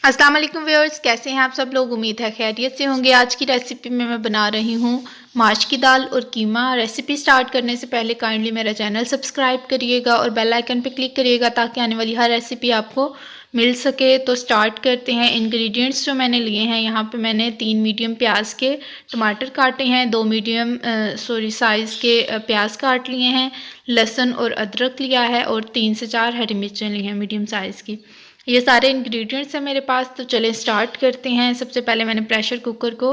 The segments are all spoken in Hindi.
अस्सलाम वालेकुम व्यूअर्स, कैसे हैं आप सब लोग। उम्मीद है खैरियत से होंगे। आज की रेसिपी में मैं बना रही हूँ माश की दाल और कीमा। रेसिपी स्टार्ट करने से पहले काइंडली मेरा चैनल सब्सक्राइब करिएगा और बेल आइकन पे क्लिक करिएगा ताकि आने वाली हर रेसिपी आपको मिल सके। तो स्टार्ट करते हैं। इंग्रेडिएंट्स जो मैंने लिए हैं, यहाँ पे मैंने 3 मीडियम प्याज के टमाटर काटे हैं, 2 मीडियम साइज़ के प्याज काट लिए हैं, लहसुन और अदरक लिया है और 3 से 4 हरी मिर्चें ली हैं मीडियम साइज़ की। ये सारे इंग्रेडिएंट्स हैं मेरे पास। तो चलें स्टार्ट करते हैं। सबसे पहले मैंने प्रेशर कुकर को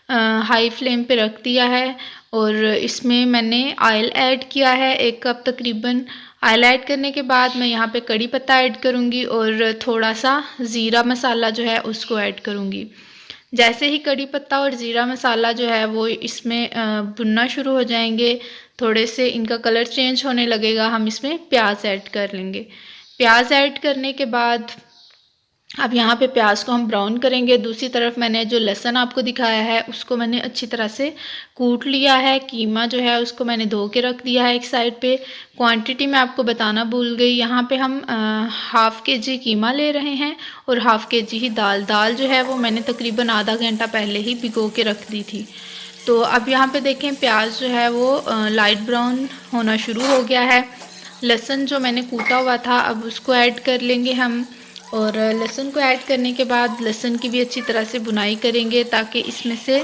हाई फ्लेम पे रख दिया है और इसमें मैंने ऑयल ऐड किया है 1 कप तकरीबन। ऑयल ऐड करने के बाद मैं यहाँ पे कड़ी पत्ता ऐड करूँगी और थोड़ा सा ज़ीरा मसाला जो है उसको ऐड करूँगी। जैसे ही कड़ी पत्ता और ज़ीरा मसाला जो है वो इसमें भुनना शुरू हो जाएंगे, थोड़े से इनका कलर चेंज होने लगेगा, हम इसमें प्याज ऐड कर लेंगे। प्याज ऐड करने के बाद अब यहाँ पे प्याज को हम ब्राउन करेंगे। दूसरी तरफ मैंने जो लहसुन आपको दिखाया है उसको मैंने अच्छी तरह से कूट लिया है। कीमा जो है उसको मैंने धो के रख दिया है एक साइड पे। क्वांटिटी मैं आपको बताना भूल गई। यहाँ पे हम हाफ़ के-जी कीमा ले रहे हैं और हाफ़ के-जी ही दाल जो है वो मैंने तकरीबन आधा घंटा पहले ही भिगो के रख दी थी। तो अब यहाँ पे देखें प्याज जो है वो लाइट ब्राउन होना शुरू हो गया है। लहसुन जो मैंने कूटा हुआ था अब उसको ऐड कर लेंगे हम, और लहसुन को ऐड करने के बाद लहसुन की भी अच्छी तरह से बुनाई करेंगे ताकि इसमें से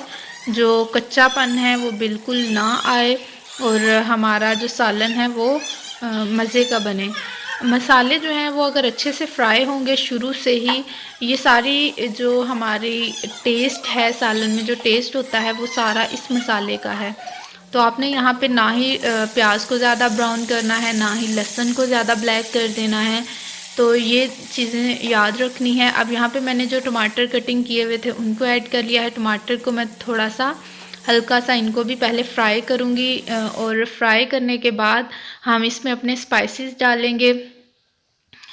जो कच्चापन है वो बिल्कुल ना आए और हमारा जो सालन है वो मज़े का बने। मसाले जो हैं वो अगर अच्छे से फ्राई होंगे शुरू से ही, ये सारी जो हमारी टेस्ट है सालन में, जो टेस्ट होता है वो सारा इस मसाले का है। तो आपने यहाँ पे ना ही प्याज को ज़्यादा ब्राउन करना है, ना ही लहसुन को ज़्यादा ब्लैक कर देना है। तो ये चीज़ें याद रखनी है। अब यहाँ पे मैंने जो टमाटर कटिंग किए हुए थे उनको ऐड कर लिया है। टमाटर को मैं थोड़ा सा हल्का सा इनको भी पहले फ्राई करूँगी और फ्राई करने के बाद हम इसमें अपने स्पाइसेस डालेंगे।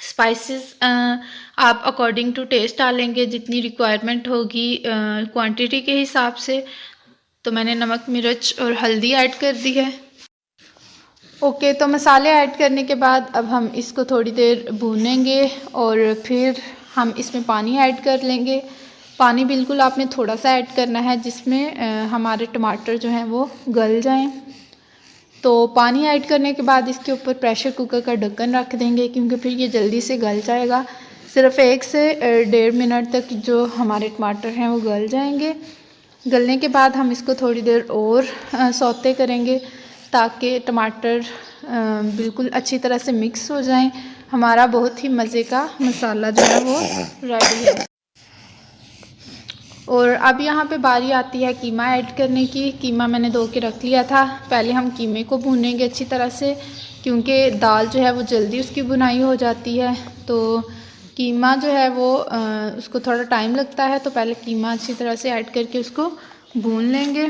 स्पाइसेस आप अकॉर्डिंग टू टेस्ट डालेंगे, जितनी रिक्वायरमेंट होगी क्वांटिटी के हिसाब से। तो मैंने नमक, मिर्च और हल्दी ऐड कर दी है। ओके, तो मसाले ऐड करने के बाद अब हम इसको थोड़ी देर भूनेंगे और फिर हम इसमें पानी ऐड कर लेंगे। पानी बिल्कुल आपने थोड़ा सा ऐड करना है जिसमें हमारे टमाटर जो हैं वो गल जाएं। तो पानी ऐड करने के बाद इसके ऊपर प्रेशर कुकर का ढक्कन रख देंगे क्योंकि फिर ये जल्दी से गल जाएगा। सिर्फ 1 से 1.5 मिनट तक जो हमारे टमाटर हैं वो गल जाएंगे। गलने के बाद हम इसको थोड़ी देर और सौते करेंगे ताकि टमाटर बिल्कुल अच्छी तरह से मिक्स हो जाएं। हमारा बहुत ही मज़े का मसाला जो है वो रेडी है। और अब यहाँ पे बारी आती है कीमा ऐड करने की। कीमा मैंने धो के रख लिया था। पहले हम कीमे को भूनेंगे अच्छी तरह से क्योंकि दाल जो है वो जल्दी उसकी बुनाई हो जाती है। तो कीमा जो है वो उसको थोड़ा टाइम लगता है, तो पहले कीमा अच्छी तरह से ऐड करके उसको भून लेंगे।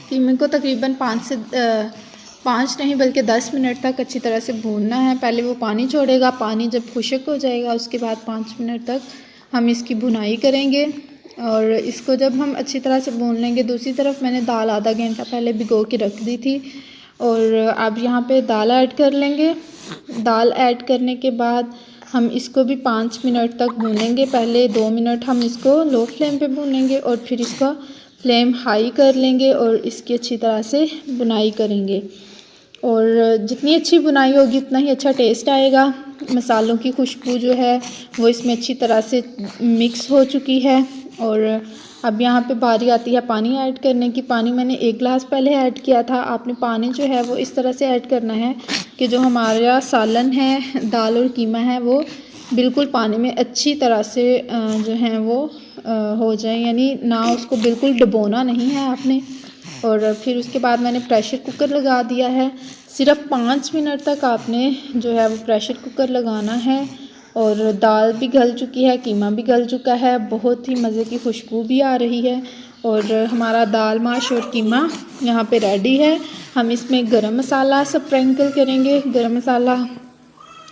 कीमे को तकरीबन 5 नहीं बल्कि 10 मिनट तक अच्छी तरह से भूनना है। पहले वो पानी छोड़ेगा, पानी जब खुश्क हो जाएगा उसके बाद 5 मिनट तक हम इसकी भुनाई करेंगे और इसको जब हम अच्छी तरह से भून लेंगे। दूसरी तरफ मैंने दाल आधा घंटा पहले भिगो के रख दी थी और अब यहाँ पे दाल ऐड कर लेंगे। दाल ऐड करने के बाद हम इसको भी 5 मिनट तक भूनेंगे। पहले 2 मिनट हम इसको लो फ्लेम पे भूनेंगे और फिर इसका फ्लेम हाई कर लेंगे और इसकी अच्छी तरह से बुनाई करेंगे। और जितनी अच्छी बुनाई होगी उतना ही अच्छा टेस्ट आएगा। मसालों की खुशबू जो है वो इसमें अच्छी तरह से मिक्स हो चुकी है। और अब यहाँ पे बारी आती है पानी ऐड करने की। पानी मैंने 1 गिलास पहले ऐड किया था। आपने पानी जो है वो इस तरह से ऐड करना है कि जो हमारा सालन है, दाल और कीमा है, वो बिल्कुल पानी में अच्छी तरह से जो है वो हो जाए, यानी ना उसको बिल्कुल डुबोना नहीं है आपने। और फिर उसके बाद मैंने प्रेशर कुकर लगा दिया है। सिर्फ 5 मिनट तक आपने जो है वो प्रेशर कुकर लगाना है। और दाल भी गल चुकी है, कीमा भी गल चुका है, बहुत ही मज़े की खुशबू भी आ रही है और हमारा दाल माश और कीमा यहाँ पे रेडी है। हम इसमें गरम मसाला स्प्रिंकल करेंगे। गरम मसाला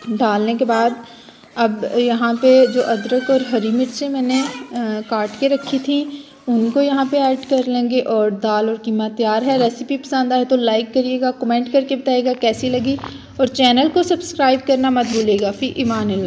डालने के बाद अब यहाँ पे जो अदरक और हरी मिर्चें मैंने काट के रखी थी उनको यहाँ पे ऐड कर लेंगे और दाल और कीमा तैयार है। रेसिपी पसंद आए तो लाइक करिएगा, कमेंट करके बताइएगा कैसी लगी और चैनल को सब्सक्राइब करना मत भूलिएगा। फ़ी इमान अल्लाह।